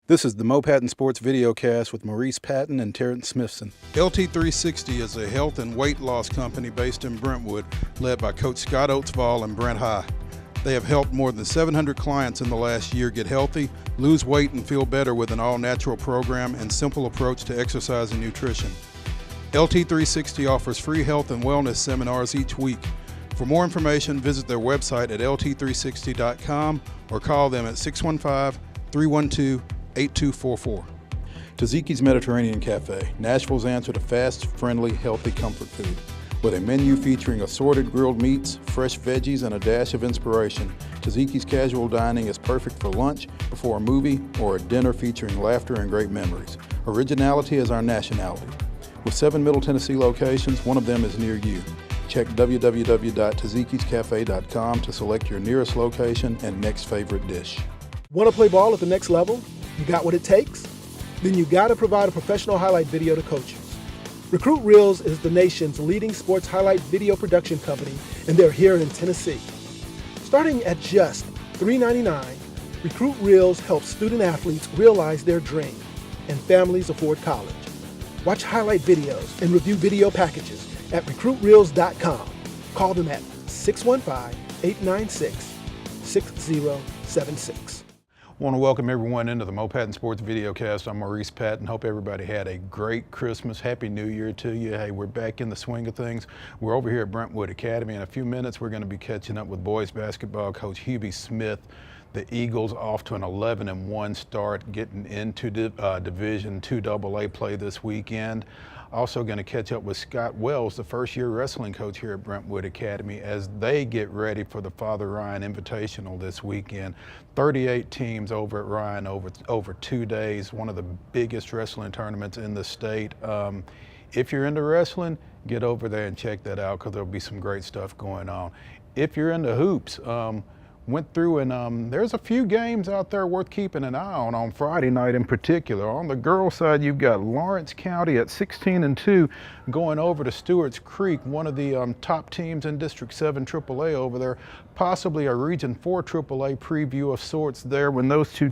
This is the Mo Patton Sports Videocast with Maurice Patton and Terrence Smithson. LT360 is a health and weight loss company based in Brentwood, led by Coach Scott Oatsvall and Brent High. They have helped more than 700 clients in the last year get healthy, lose weight, and feel better with an all-natural program and simple approach to exercise and nutrition. LT360 offers free health and wellness seminars each week. For more information, visit their website at lt360.com or call them at 615-312-8244. Taziki's Mediterranean Cafe, Nashville's answer to fast, friendly, healthy comfort food. With a menu featuring assorted grilled meats, fresh veggies, and a dash of inspiration, Taziki's casual dining is perfect for lunch, before a movie, or a dinner featuring laughter and great memories. Originality is our nationality. With 7 Middle Tennessee locations, one of them is near you. Check www.tazikiscafe.com to select your nearest location and next favorite dish. Want to play ball at the next level? You got what it takes? Then you got to provide a professional highlight video to coaches. Recruit Reels is the nation's leading sports highlight video production company, and they're here in Tennessee. Starting at just $3.99, Recruit Reels helps student athletes realize their dream and families afford college. Watch highlight videos and review video packages at recruitreels.com. Call them at 615-896-6076. I want to welcome everyone into the Mo Patton Sports Videocast. I'm Maurice Patton. Hope everybody had a great Christmas. Happy New Year to you. Hey, we're back in the swing of things. We're over here at Brentwood Academy. In a few minutes, we're going to be catching up with boys basketball coach Hubie Smith. The Eagles off to an 11-1 start, getting into Division II AA play this weekend. Also going to catch up with Scott Wells, the first-year wrestling coach here at Brentwood Academy, as they get ready for the Father Ryan Invitational this weekend. 38 teams over at Ryan over 2 days, one of the biggest wrestling tournaments in the state. If you're into wrestling, get over there and check that out, because there'll be some great stuff going on. If you're into hoops, went through and there's a few games out there worth keeping an eye on Friday night in particular. On the girls' side, you've got Lawrence County at 16-2 going over to Stewart's Creek, one of the top teams in District 7 AAA over there. Possibly a Region 4 AAA preview of sorts there when those two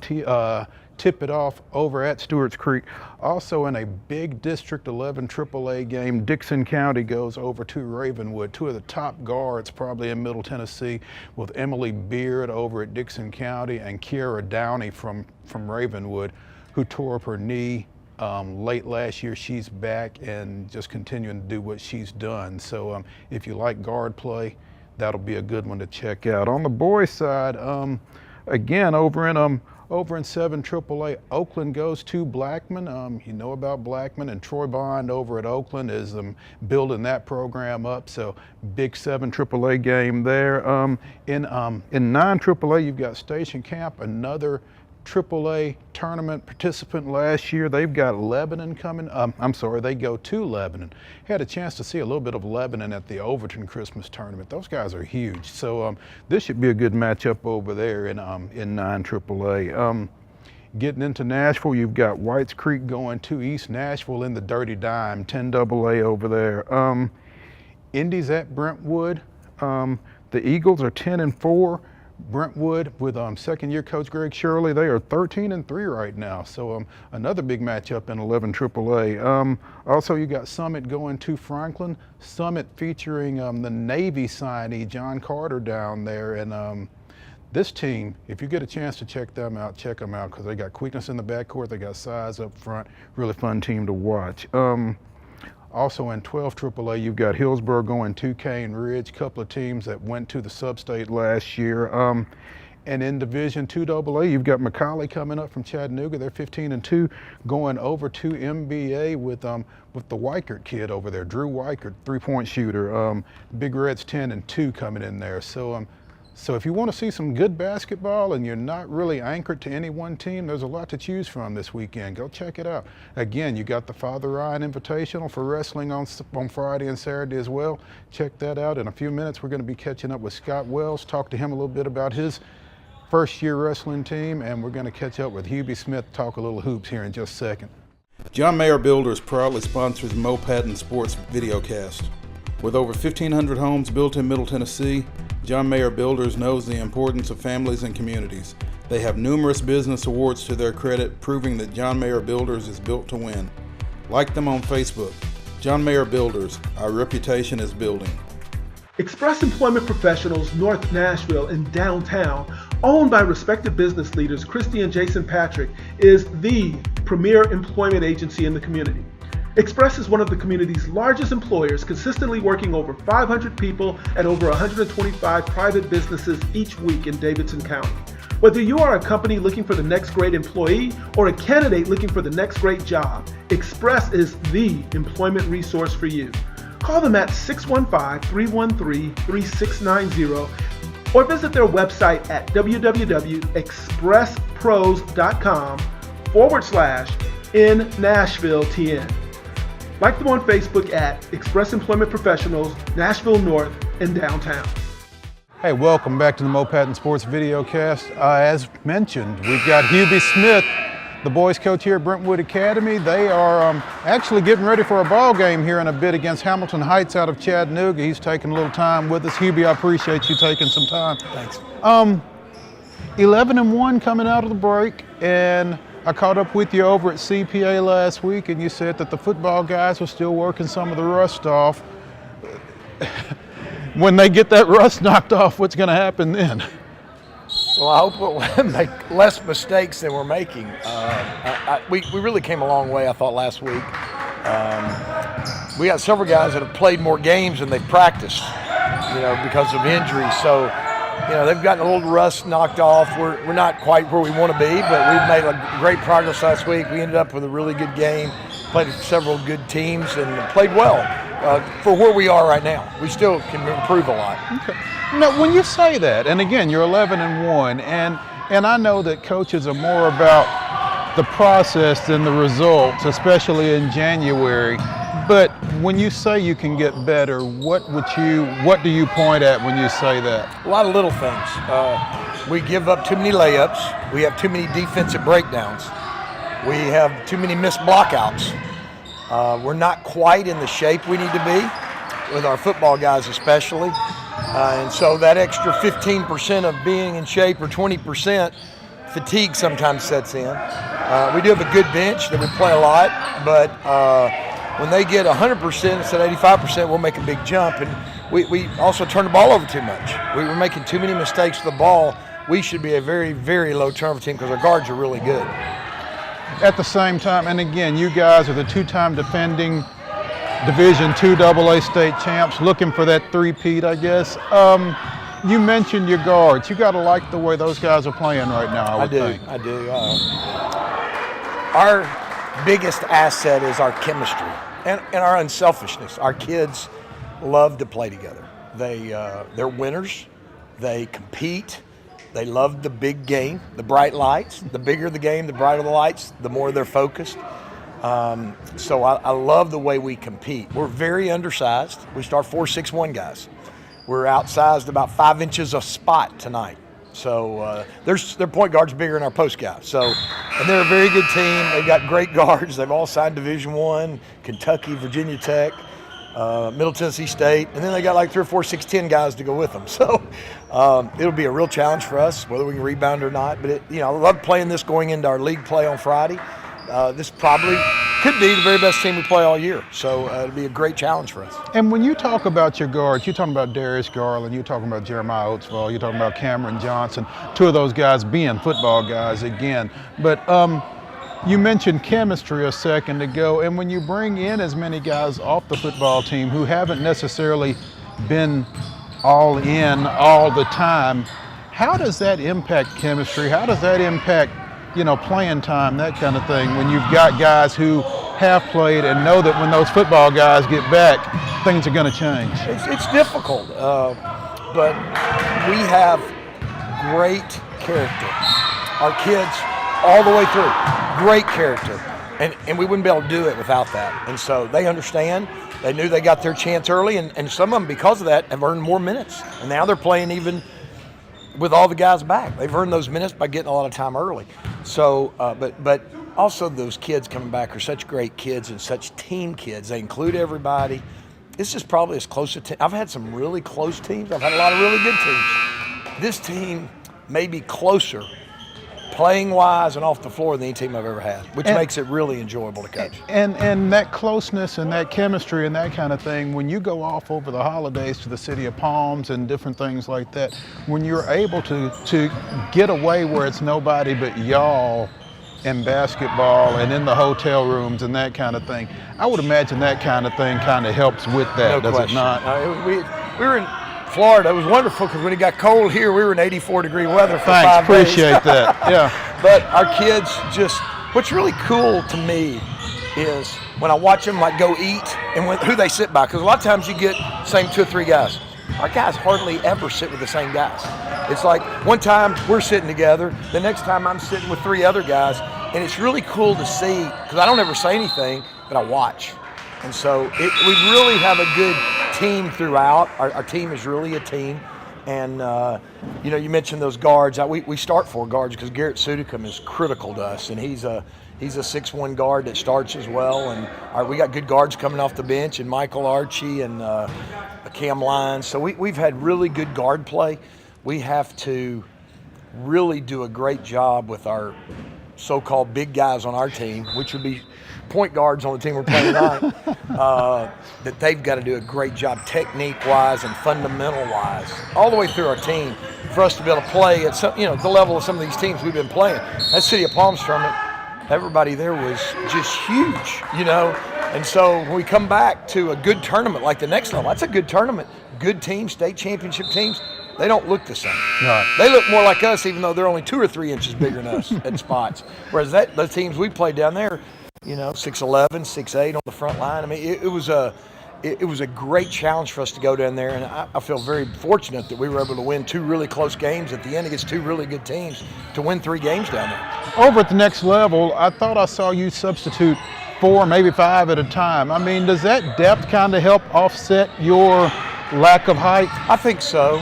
tip it off over at Stewart's Creek. Also in a big District 11 AAA game, Dixon County goes over to Ravenwood. Two of the top guards probably in Middle Tennessee, with Emily Beard over at Dixon County and Kiara Downey from Ravenwood, who tore up her knee late last year. She's back and just continuing to do what she's done. So if you like guard play, that'll be a good one to check out. On the boys' side, again, over in 7 AAA, Oakland goes to Blackman. You know about Blackman, and Troy Bond over at Oakland is building that program up. So big 7 AAA game there. In 9 AAA, you've got Station Camp, another AAA tournament participant last year. They've got Lebanon coming. They go to Lebanon. Had a chance to see a little bit of Lebanon at the Overton Christmas tournament. Those guys are huge. So this should be a good matchup over there in 9 AAA. Getting into Nashville, you've got Whites Creek going to East Nashville in the Dirty Dime, 10 AA over there. Indies at Brentwood. The Eagles are 10-4. Brentwood with second-year coach Greg Shirley, they are 13-3 right now. So another big matchup in 11 AAA. Also, you got Summit going to Franklin. Summit featuring the Navy signee John Carter down there. And this team, if you get a chance to check them out, because they got quickness in the backcourt, they got size up front. Really fun team to watch. Also in 12 AAA, you've got Hillsborough going to Cane Ridge, couple of teams that went to the sub-state last year. And in Division II AA, you've got McCallie coming up from Chattanooga. They're 15-2, going over to MBA with the Weichert kid over there, Drew Weichert, three-point shooter. Big Reds 10-2 coming in there. So if you want to see some good basketball and you're not really anchored to any one team, there's a lot to choose from this weekend. Go check it out. Again, you got the Father Ryan Invitational for wrestling on Friday and Saturday as well. Check that out. In a few minutes, we're going to be catching up with Scott Wells, talk to him a little bit about his first-year wrestling team, and we're going to catch up with Hubie Smith, talk a little hoops here in just a second. John Mayer Builders proudly sponsors the Mo Patton Sports Videocast. With over 1,500 homes built in Middle Tennessee, John Mayer Builders knows the importance of families and communities. They have numerous business awards to their credit, proving that John Mayer Builders is built to win. Like them on Facebook. John Mayer Builders, our reputation is building. Express Employment Professionals, North Nashville in downtown, owned by respected business leaders Christy and Jason Patrick, is the premier employment agency in the community. Express is one of the community's largest employers, consistently working over 500 people at over 125 private businesses each week in Davidson County. Whether you are a company looking for the next great employee or a candidate looking for the next great job, Express is the employment resource for you. Call them at 615-313-3690 or visit their website at www.expresspros.com/in-Nashville-TN. Like them on Facebook at Express Employment Professionals, Nashville North and downtown. Hey, welcome back to the Patton Sports Videocast. As mentioned, we've got Hubie Smith, the boys coach here at Brentwood Academy. They are actually getting ready for a ball game here in a bit against Hamilton Heights out of Chattanooga. He's taking a little time with us. Hubie, I appreciate you taking some time. Thanks. 11-1 coming out of the break, and I caught up with you over at CPA last week, and you said that the football guys were still working some of the rust off. When they get that rust knocked off, what's going to happen then? Well, I hope we'll make less mistakes than we're making. We really came a long way, I thought, last week. We got several guys that have played more games than they've practiced, because of injuries. So, they've gotten a little rust knocked off. We're not quite where we want to be, but we've made great progress last week. We ended up with a really good game, played several good teams, and played well for where we are right now. We still can improve a lot. Okay. Now, when you say that, and again, you're 11-1, and I know that coaches are more about the process than the results, especially in January. But when you say you can get better, what do you point at when you say that? A lot of little things. We give up too many layups. We have too many defensive breakdowns. We have too many missed blockouts. We're not quite in the shape we need to be, with our football guys especially. And so that extra 15% of being in shape, or 20%, fatigue sometimes sets in. We do have a good bench that we play a lot, but when they get 100% instead of 85%, we'll make a big jump. And we also turn the ball over too much. We were making too many mistakes with the ball. We should be a very, very low turnover team because our guards are really good. At the same time, and again, you guys are the two-time defending Division II AA state champs, looking for that three-peat, I guess. You mentioned your guards. You got to like the way those guys are playing right now, I would think. I do. Our biggest asset is our chemistry and our unselfishness. Our kids love to play together. They're winners. They compete. They love the big game, the bright lights. The bigger the game, the brighter the lights, the more they're focused. So I love the way we compete. We're very undersized. We start 4'6" guys. We're outsized about 5 inches a spot tonight. So their point guard's bigger than our post guy. And they're a very good team. They've got great guards. They've all signed Division I, Kentucky, Virginia Tech, Middle Tennessee State, and then they got 3 or 4 6'10" guys to go with them. So it'll be a real challenge for us, whether we can rebound or not. But I love playing this going into our league play on Friday. This probably could be the very best team we play all year. So it'll be a great challenge for us. And when you talk about your guards, you're talking about Darius Garland, you're talking about Jeremiah Oatsville, you're talking about Cameron Johnson, 2 of those guys being football guys again. But you mentioned chemistry a second ago, and when you bring in as many guys off the football team who haven't necessarily been all in all the time, how does that impact chemistry? How does that impact playing time, that kind of thing, when you've got guys who have played and know that when those football guys get back, things are going to change? It's difficult, but we have great character. Our kids, all the way through, great character. And we wouldn't be able to do it without that. And so they understand. They knew they got their chance early, and some of them, because of that, have earned more minutes. And now they're playing even with all the guys back. They've earned those minutes by getting a lot of time early. So, but also those kids coming back are such great kids and such team kids. They include everybody. This is probably as close a team. I've had some really close teams. I've had a lot of really good teams. This team may be closer playing wise and off the floor than any team I've ever had, which makes it really enjoyable to coach. And that closeness and that chemistry and that kind of thing, when you go off over the holidays to the city of Palms and different things like that, when you're able to get away where it's nobody but y'all in basketball and in the hotel rooms and that kind of thing, I would imagine that kind of thing kind of helps with that, No does question. it not? We were in Florida. It was wonderful because when it got cold here, we were in 84-degree weather for Thanks, 5 days. appreciate that, yeah. But our kids just, what's really cool to me is when I watch them like go eat and who they sit by, because a lot of times you get same 2 or 3 guys. Our guys hardly ever sit with the same guys. It's like one time we're sitting together, the next time I'm sitting with 3 other guys, and it's really cool to see, because I don't ever say anything, but I watch. And so we really have a good team throughout. Our team is really a team. And, you know, you mentioned those guards. We start 4 guards because Garrett Sudicum is critical to us, and he's a 6'1" guard that starts as well. And we got good guards coming off the bench, and Michael Archie and Cam Lyons. So we've had really good guard play. We have to really do a great job with our so-called big guys on our team, which would be point guards on the team we're playing tonight, that they've got to do a great job technique-wise and fundamental-wise all the way through our team for us to be able to play at some, the level of some of these teams we've been playing. That City of Palms tournament, everybody there was just huge, And so when we come back to a good tournament like the next level, that's a good tournament. Good teams, state championship teams, they don't look the same. Right. They look more like us, even though they're only 2 or 3 inches bigger than us at spots. Whereas those teams we played down there, 6'11", 6'8" on the front line. I mean, it was a great challenge for us to go down there, and I feel very fortunate that we were able to win 2 really close games at the end against 2 really good teams to win 3 games down there. Over at the next level, I thought I saw you substitute 4, maybe 5 at a time. I mean, does that depth kind of help offset your lack of height? I think so,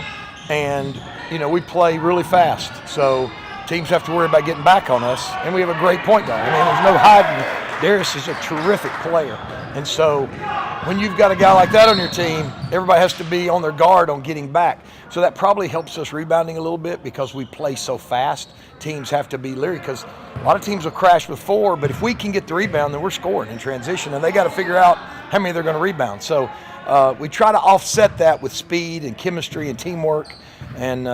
and we play really fast, so teams have to worry about getting back on us, and we have a great point guard. I mean, there's no hiding. Darius is a terrific player, and so when you've got a guy like that on your team, everybody has to be on their guard on getting back. So that probably helps us rebounding a little bit because we play so fast. Teams have to be leery because a lot of teams will crash with 4, but if we can get the rebound, then we're scoring in transition, and they got to figure out how many they're going to rebound. So we try to offset that with speed and chemistry and teamwork, and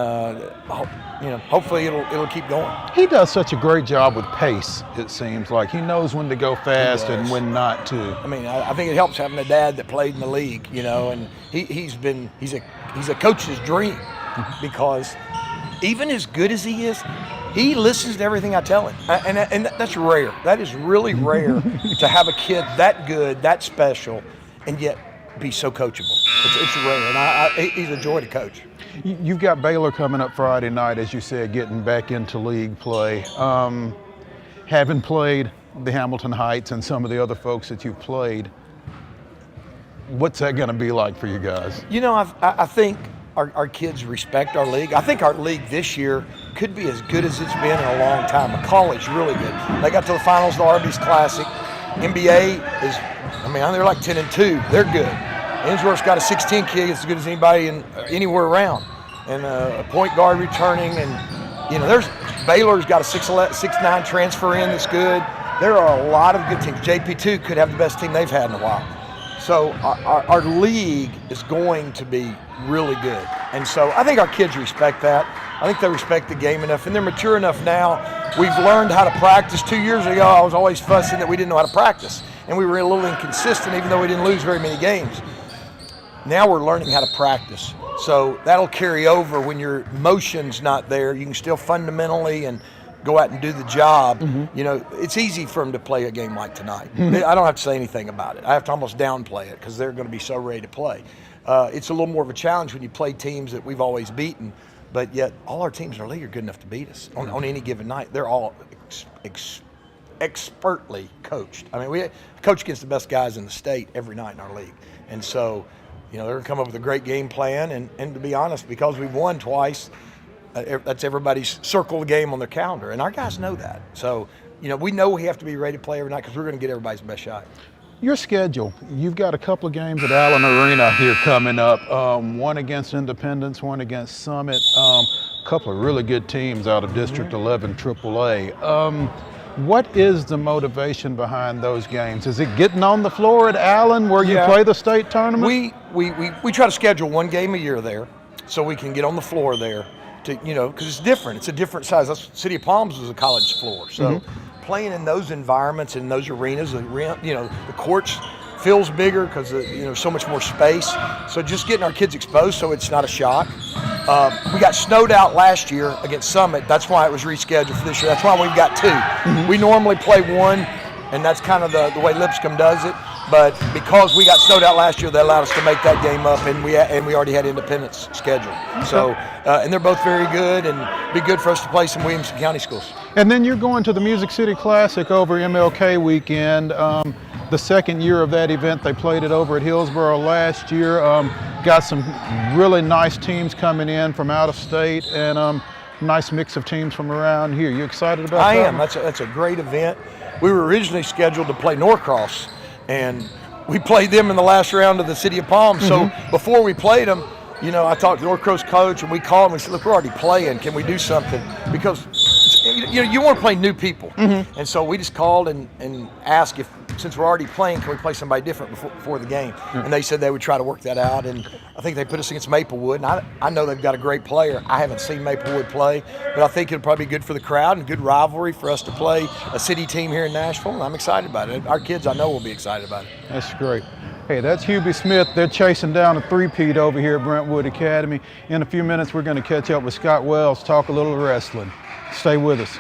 hopefully it'll keep going. He does such a great job with pace, it seems like. He knows when to go fast and when not to. I mean, I think it helps having a dad that played in the league, and he's a coach's dream because even as good as he is, he listens to everything I tell him, and that's rare. That is really rare to have a kid that good, that special, and yet be so coachable. It's rare, and he's a joy to coach. You've got Baylor coming up Friday night, as you said, getting back into league play. Having played the Hamilton Heights and some of the other folks that you've played, what's that going to be like for you guys? I think our kids respect our league. I think our league this year could be as good as it's been in a long time. McCauley's really good. They got to the finals of the Arby's Classic. NBA they're like 10-2. They're good. Ainsworth's got a 6'10" kid as good as anybody anywhere around, and a point guard returning, and there's Baylor's got a 6'9" transfer in that's good. There are a lot of good teams. JP2 could have the best team they've had in a while. So our league is going to be really good, and so I think our kids respect that. I think they respect the game enough, and they're mature enough now. We've learned how to practice. 2 years ago, I was always fussing that we didn't know how to practice, and we were a little inconsistent, even though we didn't lose very many games. Now we're learning how to practice. So that'll carry over when your motion's not there. You can still fundamentally and go out and do the job. It's easy for them to play a game like tonight. I don't have to say anything about it. I have to almost downplay it because they're going to be so ready to play. It's a little more of a challenge when you play teams that we've always beaten, but yet all our teams in our league are good enough to beat us on any given night. They're all expertly coached. I mean, we coach against the best guys in the state every night in our league. And so, they're going to come up with a great game plan. And to be honest, because we've won twice, that's everybody's circle the game on their calendar. And our guys know that. So, we know we have to be ready to play every night because we're going to get everybody's best shot. Your schedule, you've got a couple of games at Allen Arena here coming up, one against Independence, one against Summit. couple of really good teams out of District 11 AAA. What is the motivation behind those games? Is it getting on the floor at Allen where you play the state tournament? We try to schedule one game a year there so we can get on the floor there to, because it's different. It's a different size. City of Palms is a college floor. So playing in those environments, in those arenas, the courts feels bigger because so much more space. So just getting our kids exposed so it's not a shock. We got snowed out last year against Summit. That's why it was rescheduled for this year. That's why we've got two. We normally play one, and that's kind of the way Lipscomb does it. But because we got snowed out last year, they allowed us to make that game up, and we already had Independence scheduled. So, and they're both very good, and be good for us to play some Williamson County schools. And then you're going to the Music City Classic over MLK weekend. The second year of that event, they played it over at Hillsboro last year. Got some really nice teams coming in from out of state, and nice mix of teams from around here. You excited about that? I am. That's a great event. We were originally scheduled to play Norcross, and we played them in the last round of the City of Palms. So before we played them, I talked to the Norcross coach, and we called him and said, look, we're already playing. Can we do something? Because you want to play new people. And so we just called and asked if, since we're already playing, can we play somebody different before the game? And they said they would try to work that out. And I think they put us against Maplewood. And I know they've got a great player. I haven't seen Maplewood play, but I think it'll probably be good for the crowd and good rivalry for us to play a city team here in Nashville. And I'm excited about it. Our kids, I know, will be excited about it. That's great. Hey, that's Hubie Smith. They're chasing down a three-peat over here at Brentwood Academy. In a few minutes, we're going to catch up with Scott Wells, talk a little wrestling. Stay with us.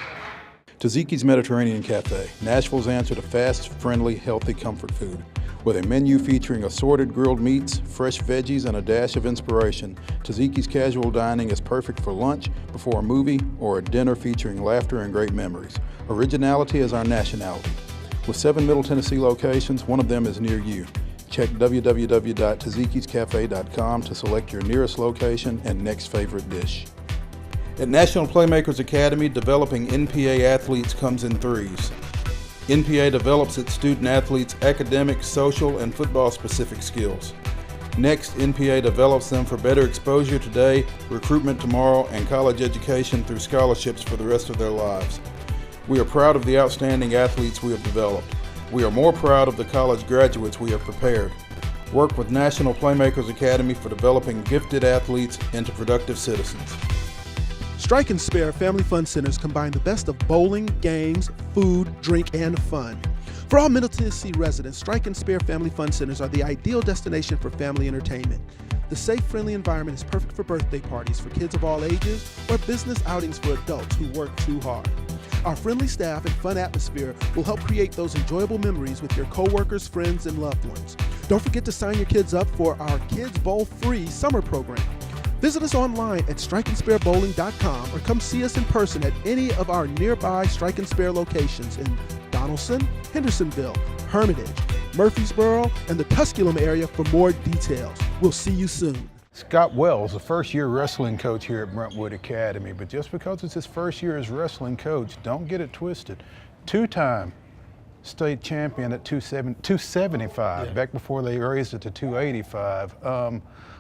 Taziki's Mediterranean Cafe, Nashville's answer to fast, friendly, healthy comfort food. With a menu featuring assorted grilled meats, fresh veggies, and a dash of inspiration, Taziki's casual dining is perfect for lunch, before a movie, or a dinner featuring laughter and great memories. Originality is our nationality. With 7 Middle Tennessee locations, one of them is near you. Check www.tazikiscafe.com to select your nearest location and next favorite dish. At National Playmakers Academy, developing NPA athletes comes in threes. NPA develops its student athletes' academic, social, and football-specific skills. Next, NPA develops them for better exposure today, recruitment tomorrow, and college education through scholarships for the rest of their lives. We are proud of the outstanding athletes we have developed. We are more proud of the college graduates we have prepared. Work with National Playmakers Academy for developing gifted athletes into productive citizens. Strike and Spare Family Fun Centers combine the best of bowling, games, food, drink, and fun. For all Middle Tennessee residents, Strike and Spare Family Fun Centers are the ideal destination for family entertainment. The safe, friendly environment is perfect for birthday parties for kids of all ages or business outings for adults who work too hard. Our friendly staff and fun atmosphere will help create those enjoyable memories with your coworkers, friends, and loved ones. Don't forget to sign your kids up for our Kids Bowl Free summer program. Visit us online at strikeandsparebowling.com or come see us in person at any of our nearby Strike and Spare locations in Donaldson, Hendersonville, Hermitage, Murfreesboro, and the Tusculum area for more details. We'll see you soon. Scott Wells, the first-year wrestling coach here at Brentwood Academy, but just because it's his first year as wrestling coach, don't get it twisted. Two-time state champion at 275, back before they raised it to 285.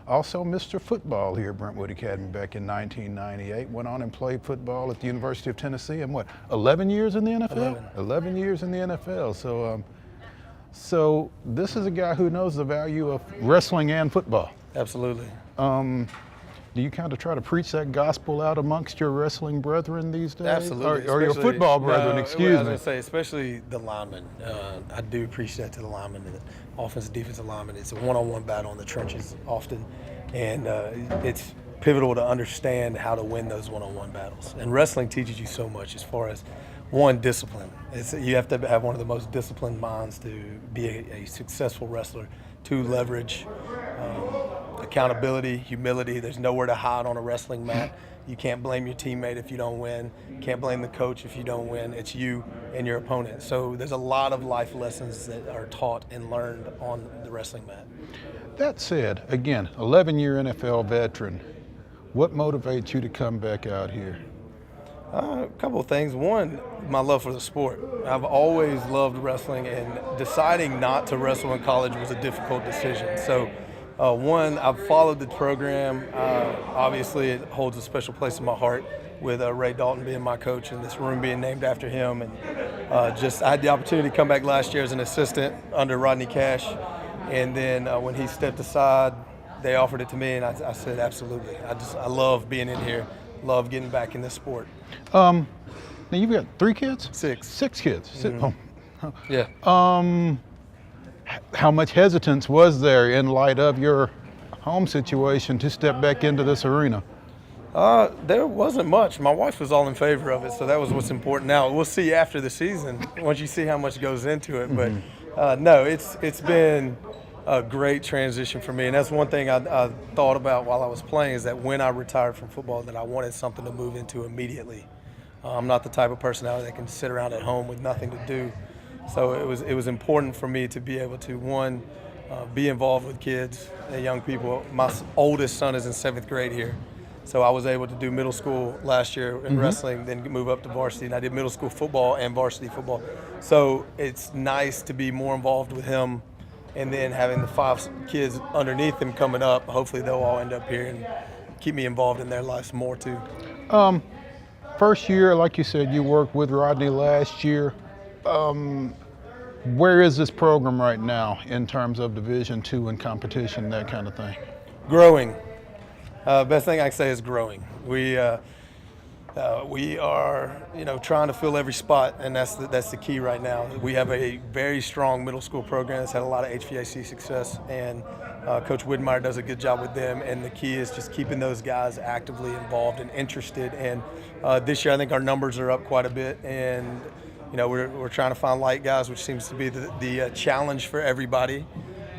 Also Mr. Football here at Brentwood Academy back in 1998. Went on and played football at the University of Tennessee and 11 years in the NFL? 11 years in the NFL. So this is a guy who knows the value of wrestling and football. Absolutely. Do you kind of try to preach that gospel out amongst your wrestling brethren these days? Absolutely. Or your football brethren, excuse me. I was going to say, especially the linemen. I do preach that to the linemen, the offensive, defensive linemen. It's a one-on-one battle in the trenches often, and it's pivotal to understand how to win those one-on-one battles. And wrestling teaches you so much as far as, one, discipline. You have to have one of the most disciplined minds to be a successful wrestler. Two, leverage. Accountability, humility. There's nowhere to hide on a wrestling mat. You can't blame your teammate if you don't win. You can't blame the coach if you don't win. It's you and your opponent. So there's a lot of life lessons that are taught and learned on the wrestling mat. That said, again, 11-year NFL veteran, what motivates you to come back out here? A couple of things. One, my love for the sport. I've always loved wrestling, and deciding not to wrestle in college was a difficult decision. So One, I've followed the program. Obviously, it holds a special place in my heart with Ray Dalton being my coach and this room being named after him. And I had the opportunity to come back last year as an assistant under Rodney Cash. And then when he stepped aside, they offered it to me, and I said, absolutely. I love being in here, love getting back in this sport. Now you've got 3 kids? 6. 6 kids. Mm-hmm. Yeah. How much hesitance was there in light of your home situation to step back into this arena? There wasn't much. My wife was all in favor of it, so that was what's important. Now, we'll see after the season, once you see how much goes into it. But no, it's been a great transition for me. And that's one thing I thought about while I was playing, is that when I retired from football, that I wanted something to move into immediately. I'm not the type of personality that can sit around at home with nothing to do. So it was important for me to be able to, one, be involved with kids and young people. My oldest son is in 7th grade here. So I was able to do middle school last year in wrestling, then move up to varsity. And I did middle school football and varsity football. So it's nice to be more involved with him, and then having the 5 kids underneath him coming up. Hopefully they'll all end up here and keep me involved in their lives more too. First year, like you said, you worked with Rodney last year. Where is this program right now in terms of Division II and competition, that kind of thing? Growing. Best thing I can say is growing. We are, trying to fill every spot, and that's the key right now. We have a very strong middle school program that's had a lot of HVAC success, and Coach Widmeyer does a good job with them. And the key is just keeping those guys actively involved and interested. And this year, I think our numbers are up quite a bit, and we're trying to find light guys, which seems to be the challenge for everybody.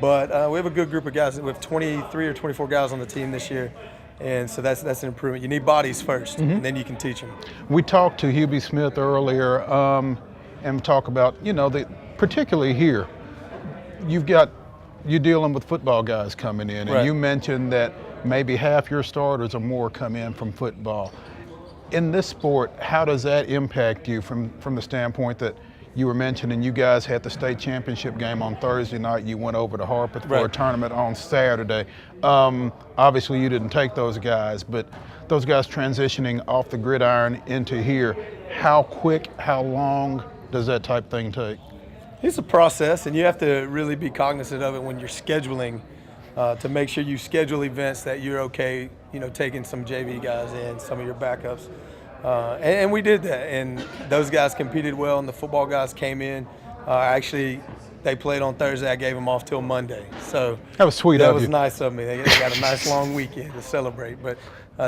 But we have a good group of guys. We have 23 or 24 guys on the team this year. And so that's an improvement. You need bodies first, and then you can teach them. We talked to Hubie Smith earlier and talk about, particularly here, you're dealing with football guys coming in, and Right. you mentioned that maybe half your starters or more come in from football. In this sport, how does that impact you from the standpoint that you were mentioning you guys had the state championship game on Thursday night, you went over to Harpeth for a Right. tournament on Saturday. Obviously you didn't take those guys, but those guys transitioning off the gridiron into here, how quick, how long does that type thing take? It's a process, and you have to really be cognizant of it when you're scheduling, to make sure you schedule events that you're okay, taking some JV guys in, some of your backups. And we did that, and those guys competed well, and the football guys came in. Actually, they played on Thursday. I gave them off till Monday. So That was sweet That of was you. nice of me. They got a nice long weekend to celebrate. But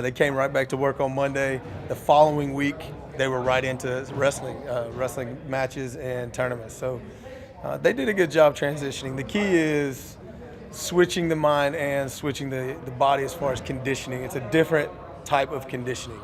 they came right back to work on Monday. The following week, they were right into wrestling matches and tournaments. So they did a good job transitioning. The key is switching the mind and switching the body as far as conditioning. It's a different type of conditioning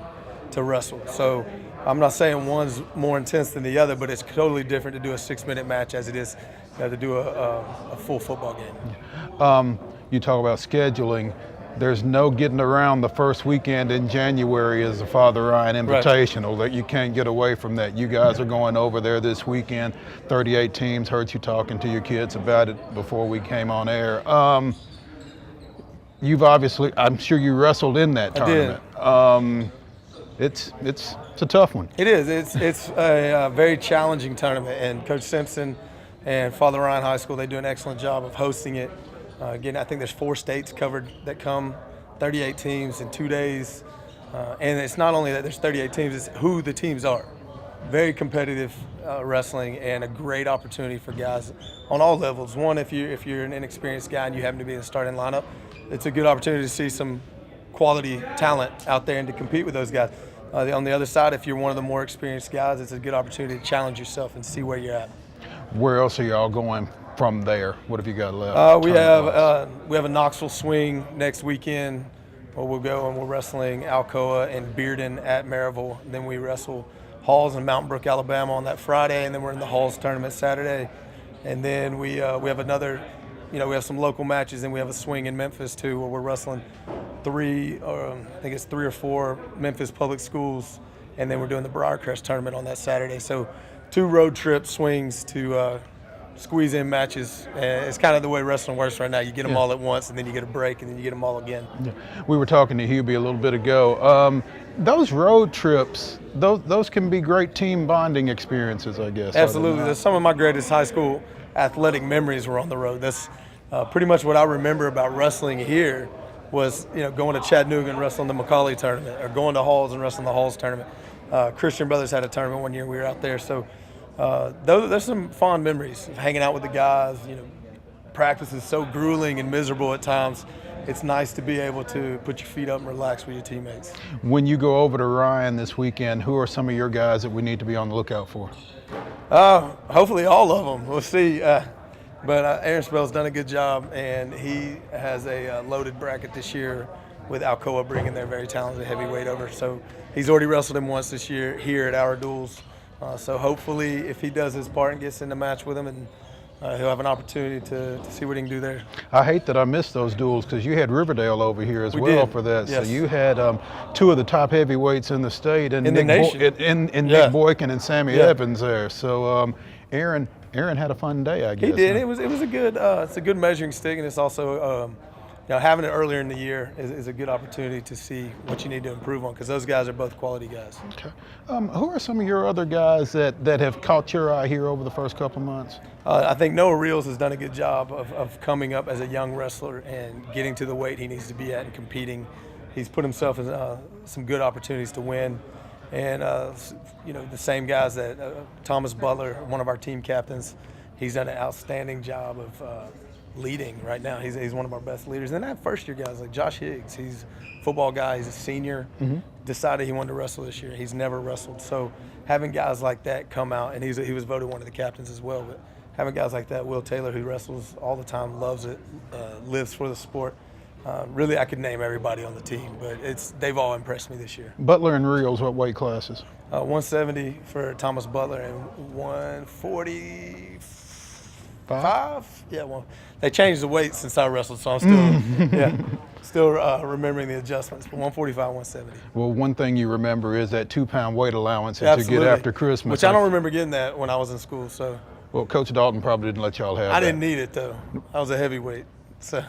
to wrestle. So I'm not saying one's more intense than the other, but it's totally different to do a 6-minute match as it is to do a full football game. You talk about scheduling. There's no getting around the first weekend in January as the Father Ryan Invitational. That you can't get away from that. You guys are going over there this weekend. 38 teams. Heard you talking to your kids about it before we came on air. You've obviously, I'm sure you wrestled in that tournament. I did. It's a tough one. It is. It's a very challenging tournament, and Coach Simpson and Father Ryan High School, they do an excellent job of hosting it. Again, I think there's 4 states covered that come, 38 teams in 2 days. And it's not only that there's 38 teams, it's who the teams are. Very competitive wrestling, and a great opportunity for guys on all levels. One, if you're an inexperienced guy and you happen to be in the starting lineup, it's a good opportunity to see some quality talent out there and to compete with those guys. On the other side, if you're one of the more experienced guys, it's a good opportunity to challenge yourself and see where you're at. Where else are y'all going from there? What have you got left? We have a Knoxville swing next weekend, where we'll go and we're wrestling Alcoa and Bearden at Maryville. And then we wrestle Halls in Mountain Brook, Alabama on that Friday, and then we're in the Halls tournament Saturday. And then we have another, we have some local matches, and we have a swing in Memphis too, where we're wrestling 3 or 4 Memphis public schools, and then we're doing the Briarcrest tournament on that Saturday. So 2 road trip swings to squeeze in matches. And it's kind of the way wrestling works right now. You get them all at once, and then you get a break, and then you get them all again. Yeah. We were talking to Hubie a little bit ago. Those road trips, those can be great team bonding experiences, I guess. Absolutely. Some of my greatest high school athletic memories were on the road. That's pretty much what I remember about wrestling here was, going to Chattanooga and wrestling the McCauley tournament, or going to Halls and wrestling the Halls tournament. Christian Brothers had a tournament one year. We were out there. So there's some fond memories of hanging out with the guys. Practice is so grueling and miserable at times. It's nice to be able to put your feet up and relax with your teammates. When you go over to Ryan this weekend, who are some of your guys that we need to be on the lookout for? Hopefully all of them. We'll see. But Aaron Spell's done a good job, and he has a loaded bracket this year with Alcoa bringing their very talented heavyweight over. So he's already wrestled him once this year here at our duels. So hopefully if he does his part and gets in the match with him, and he'll have an opportunity to see what he can do there. I hate that I missed those duels because you had Riverdale over here as well for that. Yes. So you had two of the top heavyweights in the state, and in the nation. Nick Boykin and Sammy Evans there. So Aaron had a fun day, I guess. He did. It was a good. It's a good measuring stick, and it's also having it earlier in the year is a good opportunity to see what you need to improve on, because those guys are both quality guys. Okay. Who are some of your other guys that have caught your eye here over the first couple of months? I think Noah Reels has done a good job of coming up as a young wrestler and getting to the weight he needs to be at and competing. He's put himself in some good opportunities to win. And, the same guys that Thomas Butler, one of our team captains, he's done an outstanding job of leading right now. He's one of our best leaders. And I have first-year guys like Josh Higgs. He's a football guy. He's a senior. Decided he wanted to wrestle this year. He's never wrestled. So having guys like that come out, and he was voted one of the captains as well, but having guys like that, Will Taylor, who wrestles all the time, loves it, lives for the sport. Really, I could name everybody on the team, but they've all impressed me this year. Butler and Reels, what weight classes? 170 for Thomas Butler and 145. Yeah, well, they changed the weight since I wrestled, so I'm still remembering the adjustments. But 145, 170. Well, one thing you remember is that 2-pound weight allowance that you get after Christmas. Which I don't remember getting that when I was in school. So. Well, Coach Dalton probably didn't let y'all have that. I didn't need it though. I was a heavyweight, so.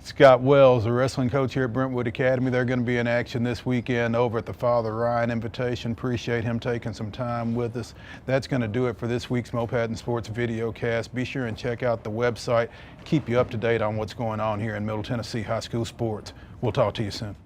Scott Wells, the wrestling coach here at Brentwood Academy. They're going to be in action this weekend over at the Father Ryan Invitation. Appreciate him taking some time with us. That's going to do it for this week's Mo Patton Sports Videocast. Be sure and check out the website. Keep you up to date on what's going on here in Middle Tennessee high school sports. We'll talk to you soon.